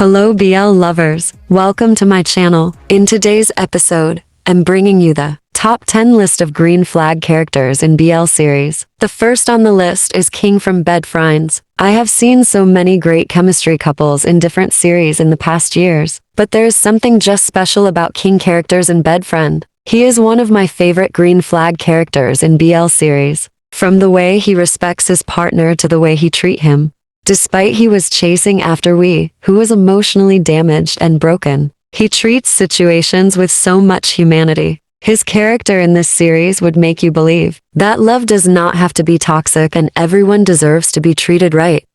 Hello BL lovers, welcome to my channel. In today's episode, I'm bringing you the top 10 list of green flag characters in BL series. The first on the list is King from Bed Friends. I have seen so many great chemistry couples in different series in the past years, but there is something just special about King characters in Bed Friend. He is one of my favorite green flag characters in BL series. From the way he respects his partner to the way he treat him. Despite he was chasing after Wee, who was emotionally damaged and broken, he treats situations with so much humanity. His character in this series would make you believe that love does not have to be toxic and everyone deserves to be treated right.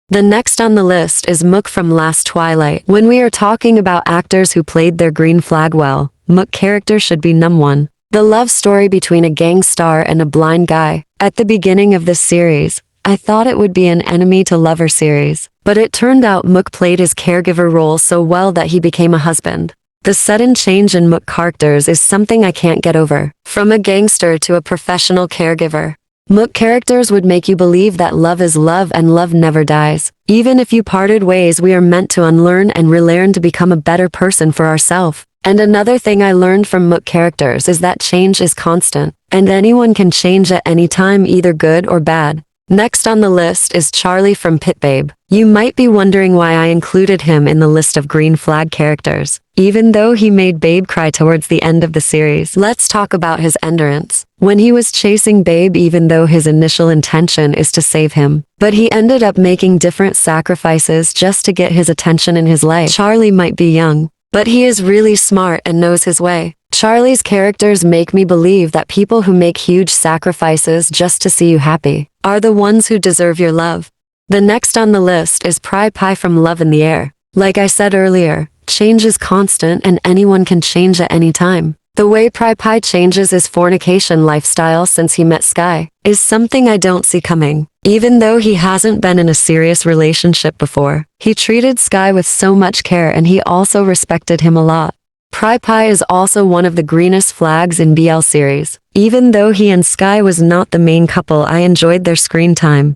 The next on the list is Mook from Last Twilight. When we are talking about actors who played their green flag well, Mook character should be #1. The love story between a gang star and a blind guy. At the beginning of this series, I thought it would be an enemy to lover series, but it turned out Mook played his caregiver role so well that he became a husband. The sudden change in Mook characters is something I can't get over. From a gangster to a professional caregiver, Mook characters would make you believe that love is love and love never dies. Even if you parted ways, we are meant to unlearn and relearn to become a better person for ourselves. And another thing I learned from Mook characters is that change is constant, and anyone can change at any time, either good or bad. Next on the list is Charlie from Pit Babe. You might be wondering why I included him in the list of green flag characters, even though he made Babe cry towards the end of the series. Let's talk about his endurance. When he was chasing Babe, even though his initial intention is to save him, but he ended up making different sacrifices just to get his attention in his life. Charlie might be young, but he is really smart and knows his way. Charlie's characters make me believe that people who make huge sacrifices just to see you happy are the ones who deserve your love. The next on the list is Pie from Love in the Air. Like I said earlier, change is constant and anyone can change at any time. The way Pie changes his fornication lifestyle since he met Sky is something I don't see coming. Even though he hasn't been in a serious relationship before, he treated Sky with so much care and he also respected him a lot. Pie is also one of the greenest flags in BL series. Even though he and Sky was not the main couple, I enjoyed their screen time.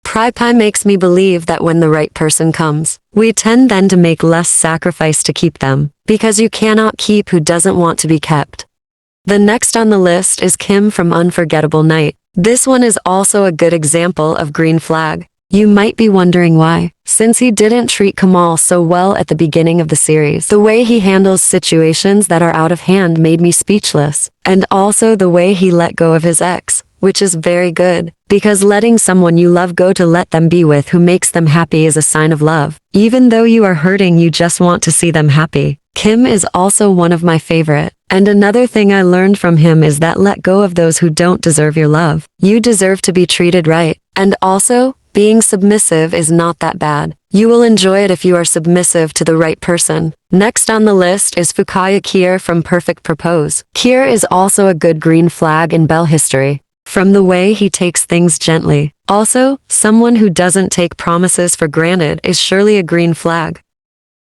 Pie makes me believe that when the right person comes, we tend then to make less sacrifice to keep them, because you cannot keep who doesn't want to be kept. The next on the list is Kim from Unforgettable Night. This one is also a good example of green flag. You might be wondering why, since he didn't treat Kamal so well at the beginning of the series. The way he handles situations that are out of hand made me speechless, and also the way he let go of his ex, which is very good, because letting someone you love go to let them be with who makes them happy is a sign of love. Even though you are hurting, you just want to see them happy. Kim is also one of my favorite, and another thing I learned from him is that let go of those who don't deserve your love. You deserve to be treated right, and also, being submissive is not that bad. You will enjoy it if you are submissive to the right person. Next on the list is Fukaya Kier from Perfect Propose. Kier is also a good green flag in BL history, from the way he takes things gently. Also, someone who doesn't take promises for granted is surely a green flag.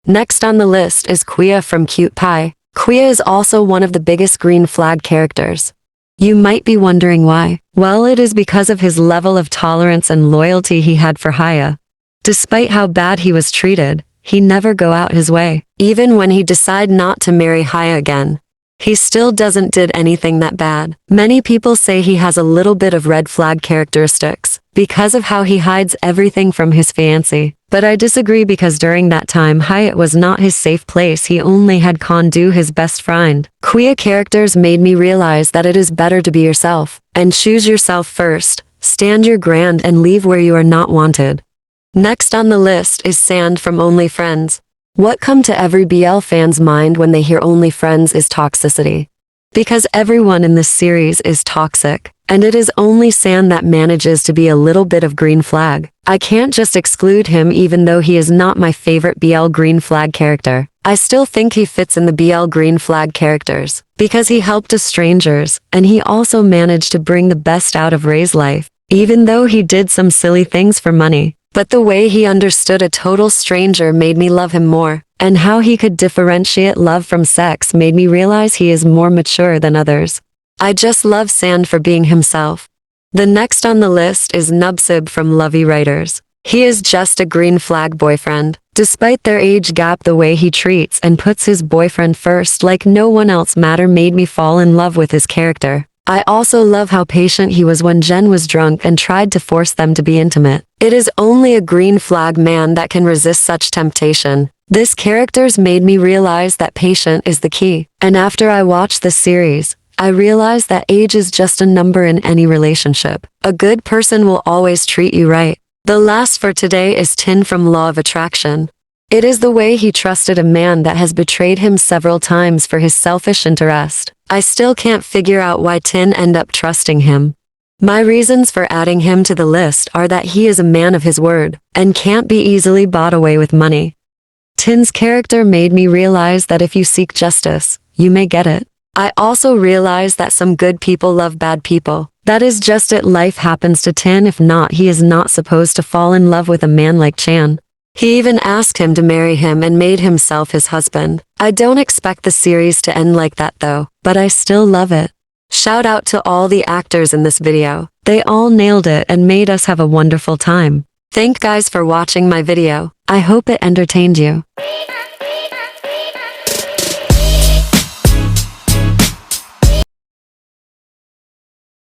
Next on the list is Kuya from Cute Pie. Kuya is also one of the biggest green flag characters. You might be wondering why. Well, it is because of his level of tolerance and loyalty he had for Haya. Despite how bad he was treated, he never go out his way. Even when he decide not to marry Haya again, he still doesn't did anything that bad. Many people say he has a little bit of red flag characteristics because of how he hides everything from his fiancé. But I disagree, because during that time Hyatt was not his safe place. He only had Kondu, his best friend. Kuya characters made me realize that it is better to be yourself and choose yourself first. Stand your ground and leave where you are not wanted. Next on the list is Sand from Only Friends. What come to every BL fan's mind when they hear Only Friends is toxicity. Because everyone in this series is toxic, and it is only Sand that manages to be a little bit of green flag. I can't just exclude him. Even though he is not my favorite BL green flag character, I still think he fits in the BL green flag characters, because he helped to strangers, and he also managed to bring the best out of Ray's life, even though he did some silly things for money. But the way he understood a total stranger made me love him more, and how he could differentiate love from sex made me realize he is more mature than others. I just love Sand for being himself. The next on the list is Nubsib from Lovey Writers. He is just a green flag boyfriend. Despite their age gap, the way he treats and puts his boyfriend first like no one else made me fall in love with his character. I also love how patient he was when Jen was drunk and tried to force them to be intimate. It is only a green flag man that can resist such temptation. This character's made me realize that patience is the key. And after I watched this series, I realized that age is just a number in any relationship. A good person will always treat you right. The last for today is Tin from Law of Attraction. It is the way he trusted a man that has betrayed him several times for his selfish interest. I still can't figure out why Tin ended up trusting him. My reasons for adding him to the list are that he is a man of his word and can't be easily bought away with money. Tin's character made me realize that if you seek justice, you may get it. I also realized that some good people love bad people. That is just it. Life happens to Tin. If not, he is not supposed to fall in love with a man like Chan. He even asked him to marry him and made himself his husband. I don't expect the series to end like that though, but I still love it. Shout out to all the actors in this video. They all nailed it and made us have a wonderful time. Thank guys for watching my video. I hope it entertained you.